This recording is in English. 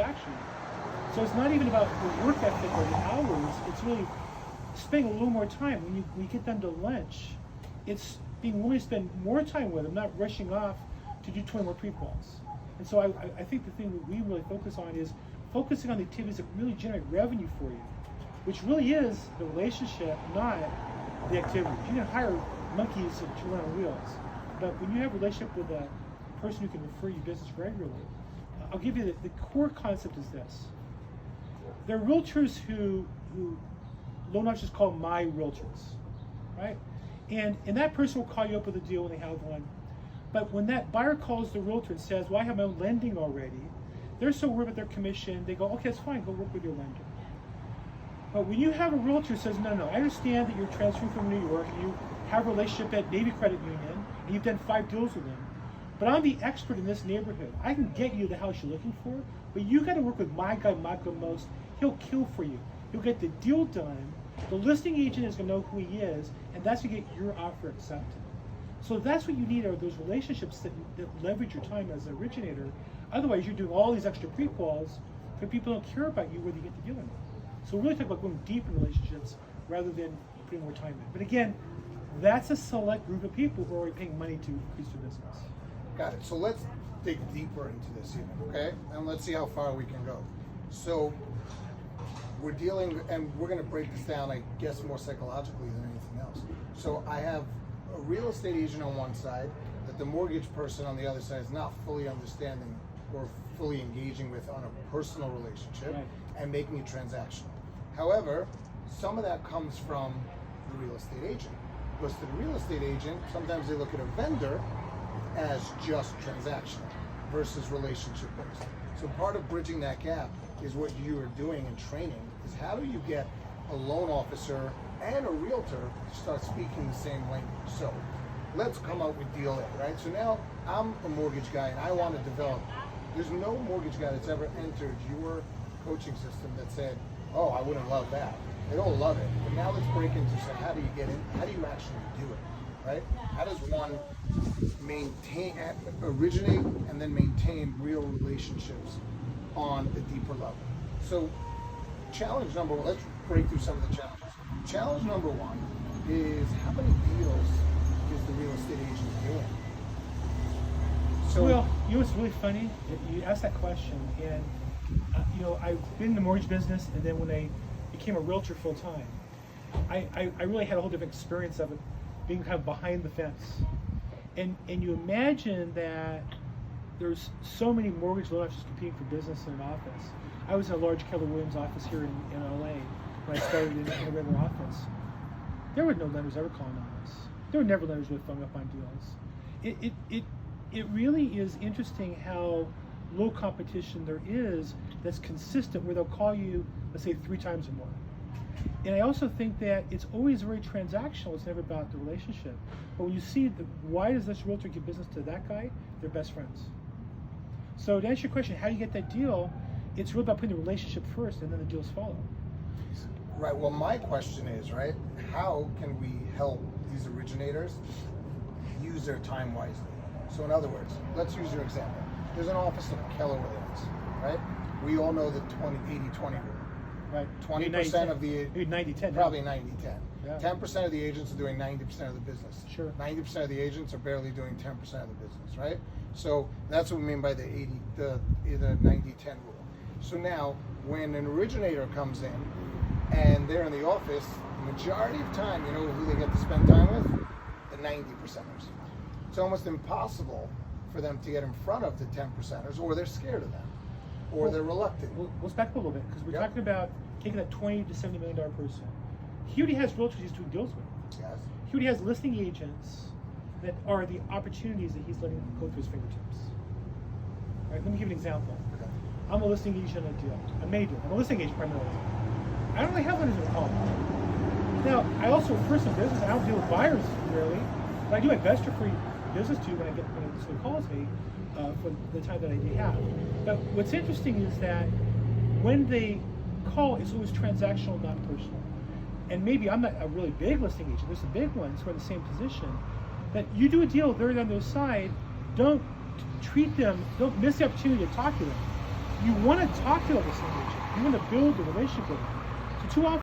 action. So it's not even about the work ethic or the hours. It's really spending a little more time. When you get them to lunch, it's being willing to spend more time with them, not rushing off to do 20 more pre-quals. And so I think the thing that we really focus on is focusing on the activities that really generate revenue for you, which really is the relationship, not the activities. You can hire monkeys to run on wheels, but when you have a relationship with a person who can refer you business regularly, I'll give you the core concept is this. There are realtors who loan officers call my realtors, right? And that person will call you up with a deal when they have one. But when that buyer calls the realtor and says, well, I have my own lending already, they're so worried about their commission, they go, okay, that's fine, go work with your lender. But when you have a realtor who says, no, I understand that you're transferring from New York and you have a relationship at Navy Credit Union and you've done 5 deals with them, but I'm the expert in this neighborhood. I can get you the house you're looking for, but you got to work with my guy, Michael Most. He'll kill for you. He'll get the deal done. The listing agent is going to know who he is, and that's going to get your offer accepted. So that's what you need are those relationships that leverage your time as an originator. Otherwise, you're doing all these extra pre-quals, but people don't care about you whether you get the deal or not. So we really talk about going deep in relationships rather than putting more time in. But again, that's a select group of people who are already paying money to increase their business. Got it. So let's dig deeper into this even, okay? And let's see how far we can go. So we're dealing, and we're going to break this down, I guess, more psychologically than anything else. So I have a real estate agent on one side that the mortgage person on the other side is not fully understanding or fully engaging with on a personal relationship, right, and making it transactional. However, some of that comes from the real estate agent. Because to the real estate agent, sometimes they look at a vendor as just transactional versus relationship based. So part of bridging that gap is what you are doing in training is how do you get a loan officer and a realtor to start speaking the same language. So let's come up with deal A, right? So now I'm a mortgage guy and I want to develop. There's no mortgage guy that's ever entered your coaching system that said, oh, I wouldn't love that. They don't love it. But now let's break into, so how do you get in? How do you actually do it, right? How does one maintain, originate, and then maintain real relationships on a deeper level? So challenge number one, let's break through some of the challenges. Challenge number one is how many deals is the real estate agent doing? So, well, you know what's really funny? You asked that question, and I've been in the mortgage business, and then when I became a realtor full time, I really had a whole different experience of it, being kind of behind the fence. And you imagine that there's so many mortgage loan officers competing for business in an office. I was in a large Keller Williams office here in LA when I started in a regular office. There were no lenders ever calling on us. There were never lenders really phone up on deals. It really is interesting how low competition there is that's consistent where they'll call you, let's say, 3 times or more. And I also think that it's always very transactional. It's never about the relationship. But when you see why does this realtor give business to that guy, they're best friends. So to answer your question, how do you get that deal? It's really about putting the relationship first and then the deals follow. Right, well my question is, right, how can we help these originators use their time wisely? So in other words, let's use your example. There's an office of Keller Williams, right? We all know the 80-20 rule. Right. 20% of the 90-10. Probably 90-10. Yeah. 10% of the agents are doing 90% of the business. Sure. 90% of the agents are barely doing 10% of the business, right? So that's what we mean by the 90-10 rule. So now, when an originator comes in and they're in the office, the majority of time, you know who they get to spend time with? The 90%ers. It's almost impossible for them to get in front of the 10%ers, or they're scared of them, or they're reluctant. Let's back up a little bit, because we're talking about taking that $20 to $70 million person. He already has realtors he's doing deals with. Yes. He already has listing agents that are the opportunities that he's letting go through his fingertips. All right, let me give you an example. Okay. I'm a listing agent on a deal. I'm a listing agent primarily. I don't really have lenders at home. Now, I also, first in business, I don't deal with buyers really, but I do my best to free business to when someone calls me for the time that I have. But what's interesting is that when they call, it's always transactional, not personal. And maybe I'm not a really big listing agent. There's some big ones who are in the same position. That you do a deal, they're on their side. Don't treat them. Don't miss the opportunity to talk to them. you want to talk to the listing agent. You want to build a relationship with them. So too often